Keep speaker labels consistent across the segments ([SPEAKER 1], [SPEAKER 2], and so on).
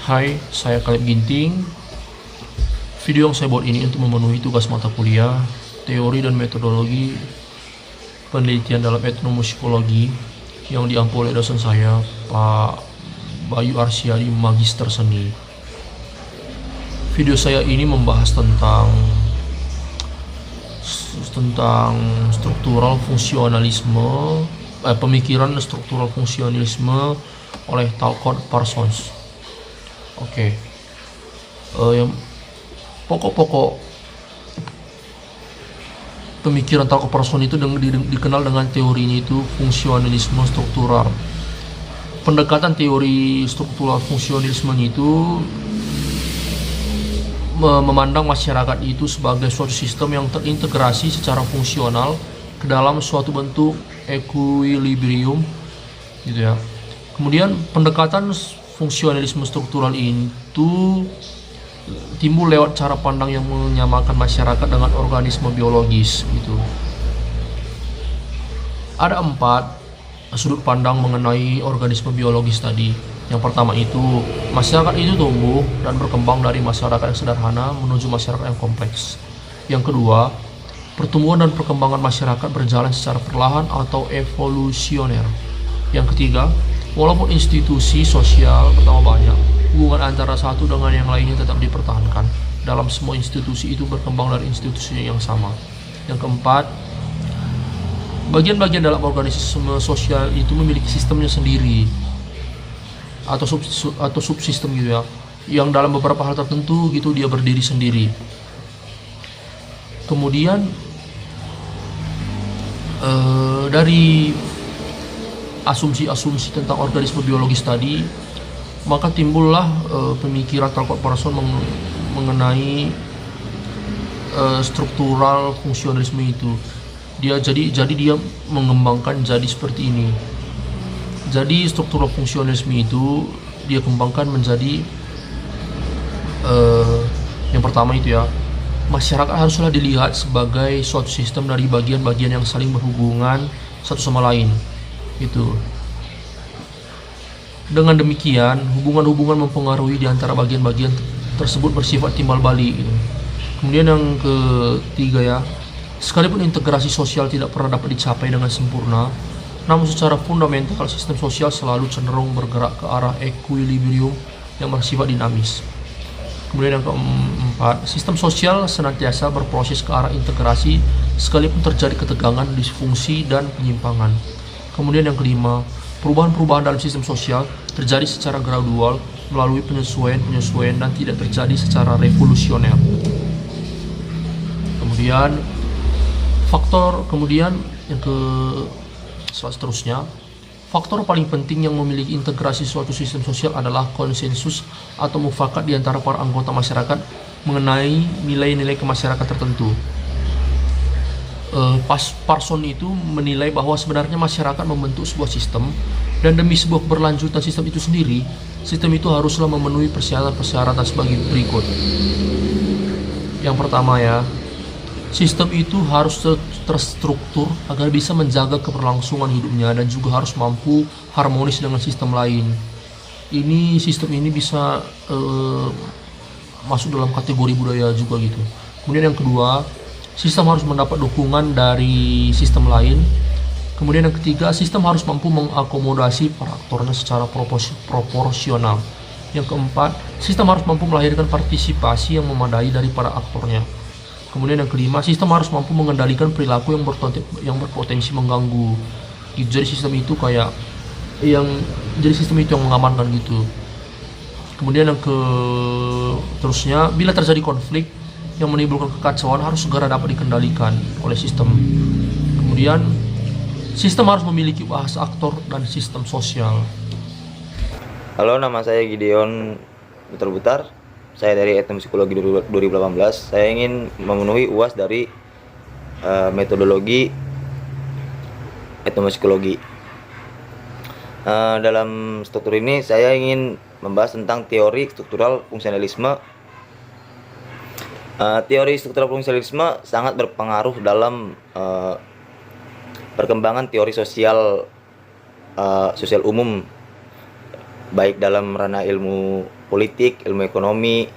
[SPEAKER 1] Hai, saya Kaleb Ginting. Video yang saya buat ini untuk memenuhi tugas mata kuliah Teori dan Metodologi Penelitian dalam Etnomusikologi yang diampu oleh dosen saya, Pak Bayu Arsyadi, Magister Seni. Video saya ini membahas tentang struktural fungsionalisme, pemikiran struktural fungsionalisme oleh Talcott Parsons. Yang pokok-pokok pemikiran Talcott Parsons itu dikenal dengan teorinya itu fungsionalisme struktural. Pendekatan teori struktural fungsionalisme itu memandang masyarakat itu sebagai suatu sistem yang terintegrasi secara fungsional ke dalam suatu bentuk equilibrium, gitu ya. Kemudian pendekatan fungsionalisme struktural itu timbul lewat cara pandang yang menyamakan masyarakat dengan organisme biologis, gitu. Ada 4 sudut pandang mengenai organisme biologis tadi. Yang pertama itu, masyarakat itu tumbuh dan berkembang dari masyarakat yang sederhana menuju masyarakat yang kompleks. Yang kedua, pertumbuhan dan perkembangan masyarakat berjalan secara perlahan atau evolusioner. Yang ketiga, walaupun institusi sosial pertama banyak, hubungan antara satu dengan yang lainnya tetap dipertahankan. Dalam semua institusi itu berkembang dari institusi yang sama. Yang keempat, bagian-bagian dalam organisme sosial itu memiliki sistemnya sendiri atau subsistem, gitu ya, yang dalam beberapa hal tertentu gitu dia berdiri sendiri. Kemudian dari asumsi-asumsi tentang organisme biologis tadi, maka timbullah pemikiran Talcott Parsons mengenai struktural fungsionalisme itu. Jadi dia mengembangkan jadi seperti ini. Jadi struktural fungsionalisme itu dia kembangkan menjadi yang pertama itu ya, masyarakat haruslah dilihat sebagai suatu sistem dari bagian-bagian yang saling berhubungan satu sama lain, gitu. Dengan demikian, hubungan-hubungan mempengaruhi di antara bagian-bagian tersebut bersifat timbal balik, gitu. Kemudian yang ketiga ya, sekalipun integrasi sosial tidak pernah dapat dicapai dengan sempurna, namun secara fundamental sistem sosial selalu cenderung bergerak ke arah equilibrium yang bersifat dinamis. Kemudian yang keempat, sistem sosial senantiasa berproses ke arah integrasi sekalipun terjadi ketegangan, disfungsi, dan penyimpangan. Kemudian yang kelima, perubahan-perubahan dalam sistem sosial terjadi secara gradual melalui penyesuaian dan tidak terjadi secara revolusioner. Kemudian yang seterusnya, faktor paling penting yang memiliki integrasi suatu sistem sosial adalah konsensus atau mufakat di antara para anggota masyarakat mengenai nilai-nilai kemasyarakatan tertentu. Parsons itu menilai bahwa sebenarnya masyarakat membentuk sebuah sistem, dan demi sebuah berlanjutan sistem itu sendiri, sistem itu haruslah memenuhi persyaratan sebagai berikut. Yang pertama ya, sistem itu harus terstruktur agar bisa menjaga keberlangsungan hidupnya dan juga harus mampu harmonis dengan sistem lain. Sistem ini bisa masuk dalam kategori budaya juga, gitu. Kemudian yang kedua, sistem harus mendapat dukungan dari sistem lain. Kemudian yang ketiga, sistem harus mampu mengakomodasi para aktornya secara proporsional. Yang keempat, sistem harus mampu melahirkan partisipasi yang memadai dari para aktornya. Kemudian yang kelima, sistem harus mampu mengendalikan perilaku yang berpotensi mengganggu. Jadi sistem itu yang mengamankan, gitu. Kemudian yang terusnya, bila terjadi konflik yang menimbulkan kekacauan harus segera dapat dikendalikan oleh sistem. Kemudian sistem harus memiliki bahasa aktor dan sistem sosial.
[SPEAKER 2] Halo, nama saya Gideon Butar. Saya dari Etnomusikologi 2018. Saya ingin memenuhi UAS dari metodologi etnomusikologi. Dalam struktur ini saya ingin membahas tentang teori struktural fungsionalisme. Teori struktural fungsionalisme sangat berpengaruh dalam perkembangan teori sosial umum, baik dalam ranah ilmu politik, ilmu ekonomi,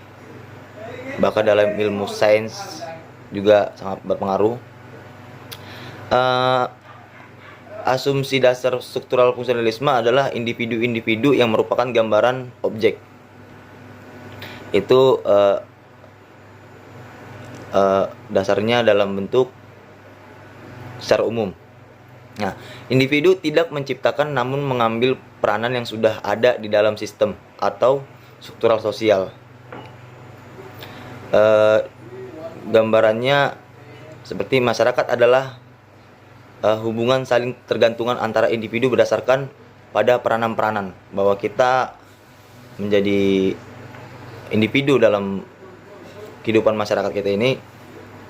[SPEAKER 2] bahkan dalam ilmu sains juga sangat berpengaruh. Asumsi dasar struktural fungsionalisme adalah individu-individu yang merupakan gambaran objek. Itu dasarnya dalam bentuk secara umum. Nah, individu tidak menciptakan namun mengambil peranan yang sudah ada di dalam sistem atau struktural sosial. Gambarannya seperti masyarakat adalah hubungan saling tergantungan antara individu berdasarkan pada peranan-peranan, bahwa kita menjadi individu dalam kehidupan masyarakat kita ini.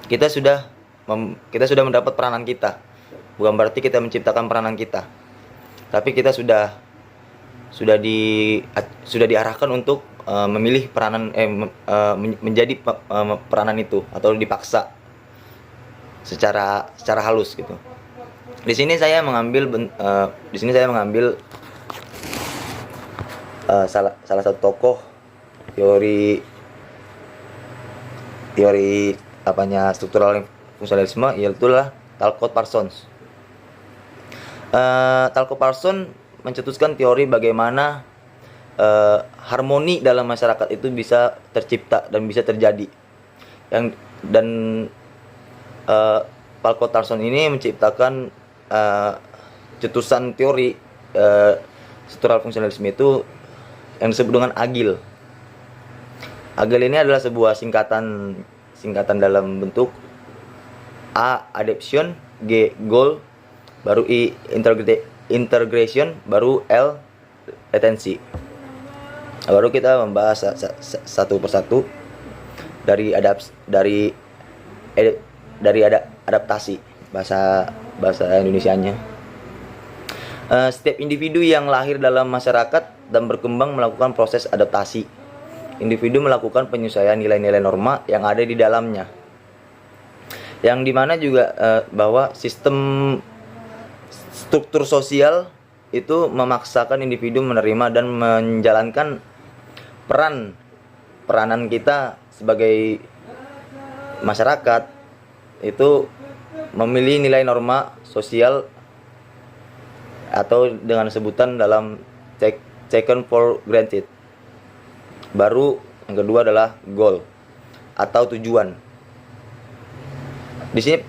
[SPEAKER 2] Kita sudah mendapat peranan kita. Bukan berarti kita menciptakan peranan kita, tapi kita sudah diarahkan untuk memilih peranan menjadi peranan itu, atau dipaksa secara halus gitu. Di sini saya mengambil salah satu tokoh teori struktural fungsionalisme, yaitu Talcott Parsons. Talcott Parsons mencetuskan teori bagaimana harmoni dalam masyarakat itu bisa tercipta dan bisa terjadi. Talcott Parsons ini menciptakan cetusan teori struktural fungsionalisme itu yang disebut dengan AGIL. AGIL ini adalah sebuah singkatan dalam bentuk A adaptation, G goal, baru I integration, baru L latency. Baru kita membahas satu persatu dari adaptasi bahasa Indonesianya. Setiap individu yang lahir dalam masyarakat dan berkembang melakukan proses adaptasi. Individu melakukan penyesuaian nilai-nilai norma yang ada di dalamnya. Yang dimana juga bahwa sistem struktur sosial itu memaksakan individu menerima dan menjalankan peranan kita sebagai masyarakat, itu memilih nilai norma sosial atau dengan sebutan dalam taken for granted. Baru yang kedua adalah goal atau tujuan. Di sini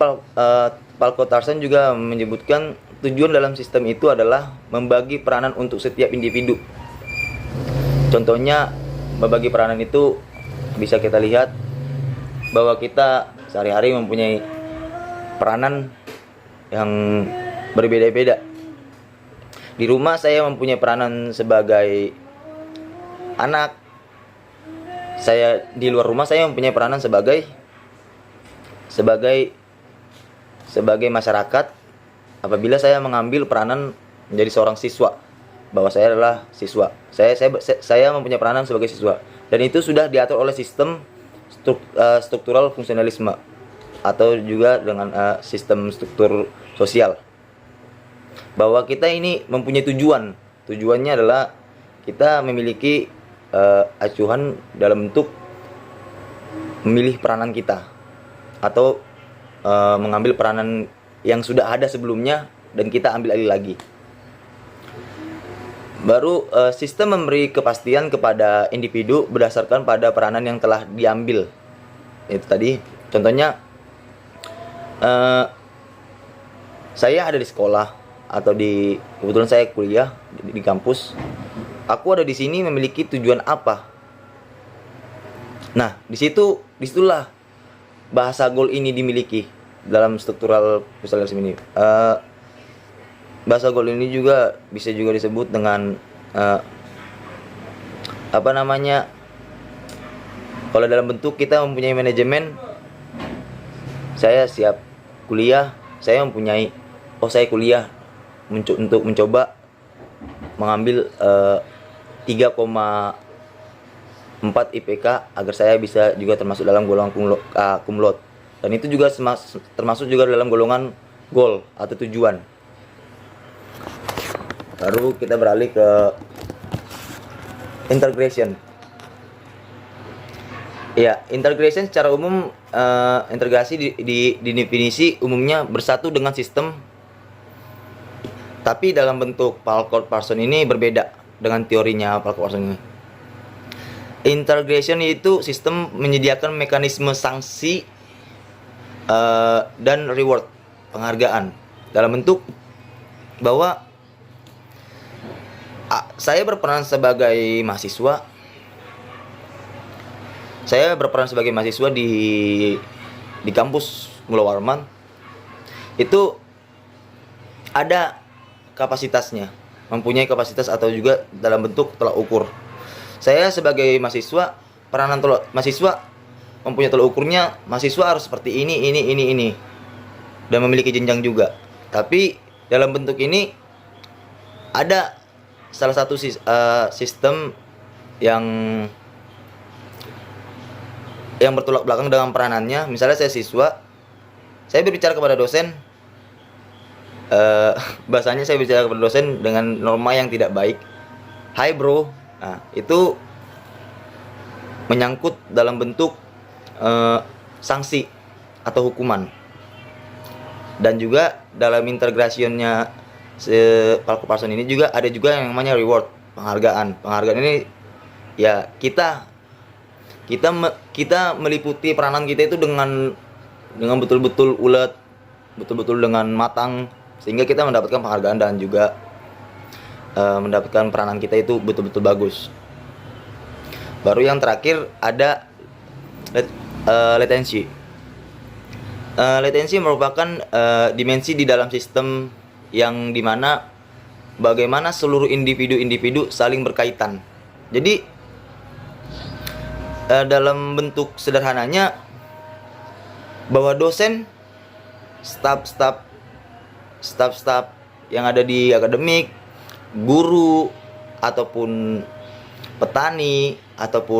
[SPEAKER 2] Talcott Parsons juga menyebutkan tujuan dalam sistem itu adalah membagi peranan untuk setiap individu. Contohnya, membagi peranan itu bisa kita lihat bahwa kita sehari-hari mempunyai peranan yang berbeda-beda. Di rumah saya mempunyai peranan sebagai anak. Di luar rumah saya mempunyai peranan sebagai masyarakat. Apabila saya mengambil peranan menjadi seorang siswa, bahwa saya adalah siswa, saya mempunyai peranan sebagai siswa, dan itu sudah diatur oleh sistem struktural fungsionalisme atau juga dengan sistem struktur sosial, bahwa kita ini mempunyai tujuannya adalah kita memiliki acuan dalam bentuk memilih peranan kita atau mengambil peranan yang sudah ada sebelumnya dan kita ambil alih lagi. Baru sistem memberi kepastian kepada individu berdasarkan pada peranan yang telah diambil. Itu tadi contohnya, saya ada di sekolah atau kebetulan saya kuliah di kampus. Aku ada di sini memiliki tujuan apa? Nah, disitulah bahasa goal ini dimiliki dalam struktural fungsionalisme ini. Bahasa goal ini juga bisa disebut dengan kalau dalam bentuk kita mempunyai manajemen. Saya siap kuliah, saya kuliah untuk mencoba mengambil 3,4 IPK agar saya bisa juga termasuk dalam golongan cum laude. Dan itu juga termasuk juga dalam golongan goal atau tujuan. Baru kita beralih ke integration. Ya, integration secara umum, integrasi di definisi umumnya bersatu dengan sistem, tapi dalam bentuk Parcott-Parsons ini berbeda dengan teorinya Parcott-Parsons ini. Integration itu sistem menyediakan mekanisme sanksi dan reward, penghargaan, dalam bentuk bahwa saya berperan sebagai mahasiswa. Saya berperan sebagai mahasiswa di kampus Mula Warman. Itu ada kapasitasnya, mempunyai kapasitas atau juga dalam bentuk tolak ukur. Saya sebagai mahasiswa, peranan mahasiswa mempunyai tolak ukurnya, mahasiswa harus seperti ini, dan memiliki jenjang juga. Tapi dalam bentuk ini ada salah satu sistem yang bertolak belakang dengan peranannya. Misalnya saya siswa, saya berbicara kepada dosen, bahasanya saya bicara kepada dosen dengan norma yang tidak baik. Hai bro, nah itu menyangkut dalam bentuk sanksi atau hukuman. Dan juga dalam integrasionnya Parcott-Parsons ini juga ada juga yang namanya reward, penghargaan. Penghargaan ini ya kita meliputi peranan kita itu dengan betul-betul ulet, betul-betul dengan matang, sehingga kita mendapatkan penghargaan dan juga mendapatkan peranan kita itu betul-betul bagus. Baru yang terakhir ada latensi. Latensi merupakan dimensi di dalam sistem yang dimana bagaimana seluruh individu saling berkaitan. Jadi dalam bentuk sederhananya bahwa dosen, staf yang ada di akademik, guru ataupun petani ataupun